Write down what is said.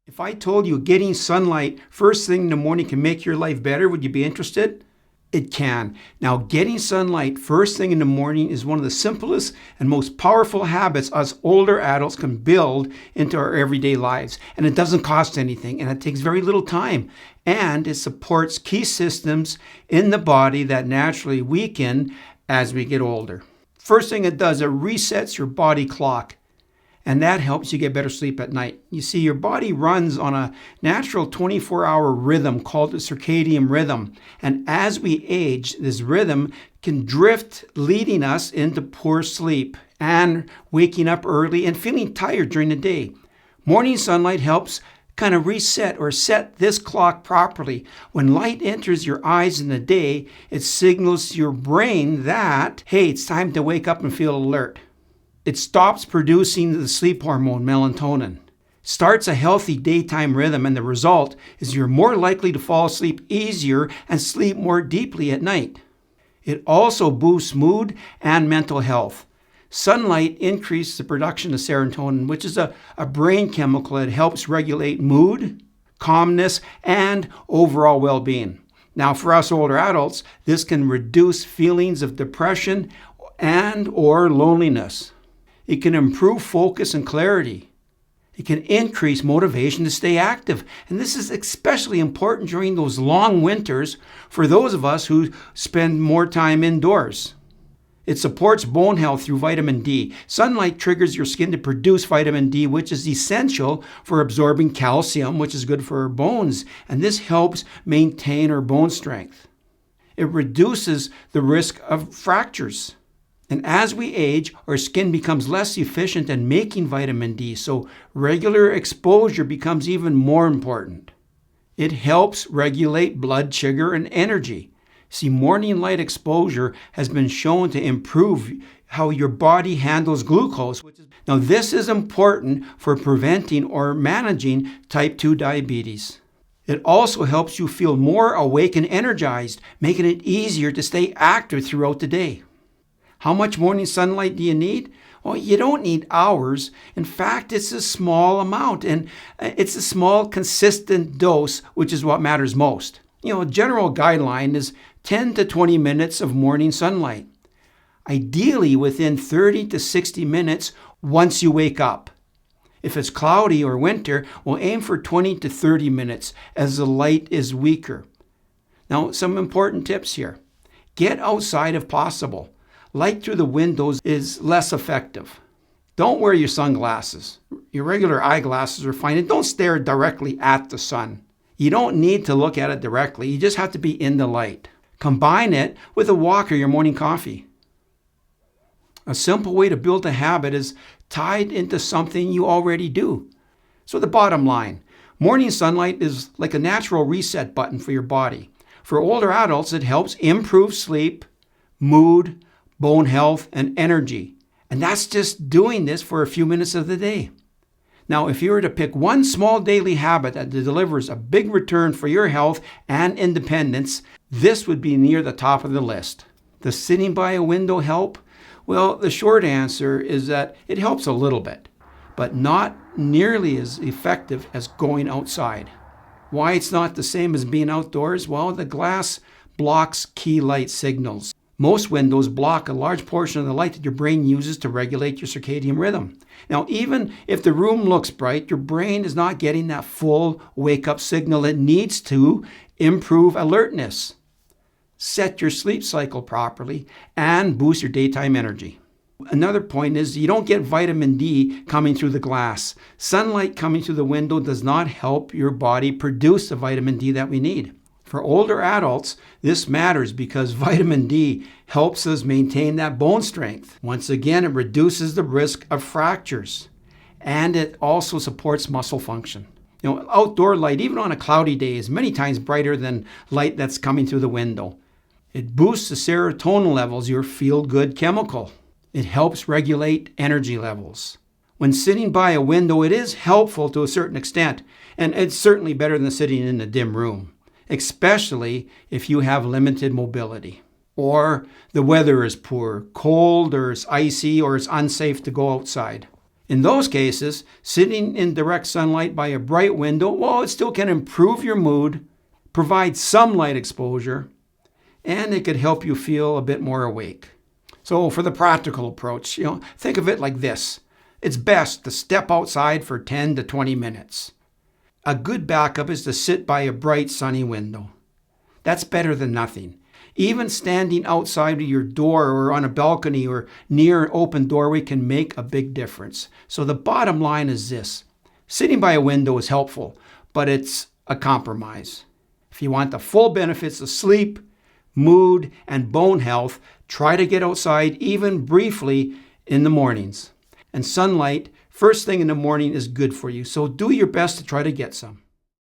If I told you getting sunlight first thing in the morning can make your life better, would you be interested? It can. Now, getting sunlight first thing in the morning is one of the simplest and most powerful habits us older adults can build into our everyday lives. And it doesn't cost anything, and it takes very little time. And it supports key systems in the body that naturally weaken as we get older. First thing it does, it resets your body clock. And that helps you get better sleep at night. You see, your body runs on a natural 24-hour rhythm called the circadian rhythm. And as we age, this rhythm can drift, leading us into poor sleep and waking up early and feeling tired during the day. Morning sunlight helps kind of reset or set this clock properly. When light enters your eyes in the day, it signals to your brain that, hey, it's time to wake up and feel alert. It stops producing the sleep hormone melatonin, starts a healthy daytime rhythm, and the result is you're more likely to fall asleep easier and sleep more deeply at night. It also boosts mood and mental health. Sunlight increases the production of serotonin, which is a brain chemical that helps regulate mood, calmness, and overall well-being. Now, for us older adults, this can reduce feelings of depression and or loneliness. It can improve focus and clarity. It can increase motivation to stay active. And this is especially important during those long winters for those of us who spend more time indoors. It supports bone health through vitamin D. Sunlight triggers your skin to produce vitamin D, which is essential for absorbing calcium, which is good for our bones. And this helps maintain our bone strength. It reduces the risk of fractures. And as we age, our skin becomes less efficient at making vitamin D, so regular exposure becomes even more important. It helps regulate blood sugar and energy. See, morning light exposure has been shown to improve how your body handles glucose. Now, this is important for preventing or managing type 2 diabetes. It also helps you feel more awake and energized, making it easier to stay active throughout the day. How much morning sunlight do you need? Well, you don't need hours. In fact, it's a small amount, and it's a small, consistent dose, which is what matters most. A general guideline is 10 to 20 minutes of morning sunlight. Ideally, within 30 to 60 minutes once you wake up. If it's cloudy or winter, we'll aim for 20 to 30 minutes as the light is weaker. Now, some important tips here. Get outside if possible. Light through the windows is less effective. Don't wear your sunglasses. Your regular eyeglasses are fine. And don't stare directly at the sun. You don't need to look at it directly. You just have to be in the light. Combine it with a walk or your morning coffee. A simple way to build a habit is tied into something you already do. So the bottom line, morning sunlight is like a natural reset button for your body. For older adults, it helps improve sleep, mood, bone health, and energy. And that's just doing this for a few minutes of the day. Now, if you were to pick one small daily habit that delivers a big return for your health and independence, this would be near the top of the list. Does sitting by a window help? Well, the short answer is that it helps a little bit, but not nearly as effective as going outside. Why it's not the same as being outdoors? Well, the glass blocks key light signals. Most windows block a large portion of the light that your brain uses to regulate your circadian rhythm. Now, even if the room looks bright, your brain is not getting that full wake-up signal it needs to improve alertness, set your sleep cycle properly, and boost your daytime energy. Another point is you don't get vitamin D coming through the glass. Sunlight coming through the window does not help your body produce the vitamin D that we need. For older adults, this matters because vitamin D helps us maintain that bone strength. Once again, it reduces the risk of fractures, and it also supports muscle function. Outdoor light, even on a cloudy day, is many times brighter than light that's coming through the window. It boosts the serotonin levels, your feel-good chemical. It helps regulate energy levels. When sitting by a window, it is helpful to a certain extent, and it's certainly better than sitting in a dim room, especially if you have limited mobility or the weather is poor, cold, or it's icy, or it's unsafe to go outside. In those cases, sitting in direct sunlight by a bright window, well, it still can improve your mood, provide some light exposure, and it could help you feel a bit more awake. So for the practical approach, think of it like this. It's best to step outside for 10 to 20 minutes. A good backup is to sit by a bright sunny window. That's better than nothing. Even standing outside of your door or on a balcony or near an open doorway can make a big difference. So the bottom line is this. Sitting by a window is helpful, but it's a compromise. If you want the full benefits of sleep, mood, and bone health, try to get outside even briefly in the mornings. And sunlight, first thing in the morning, is good for you. So do your best to try to get some.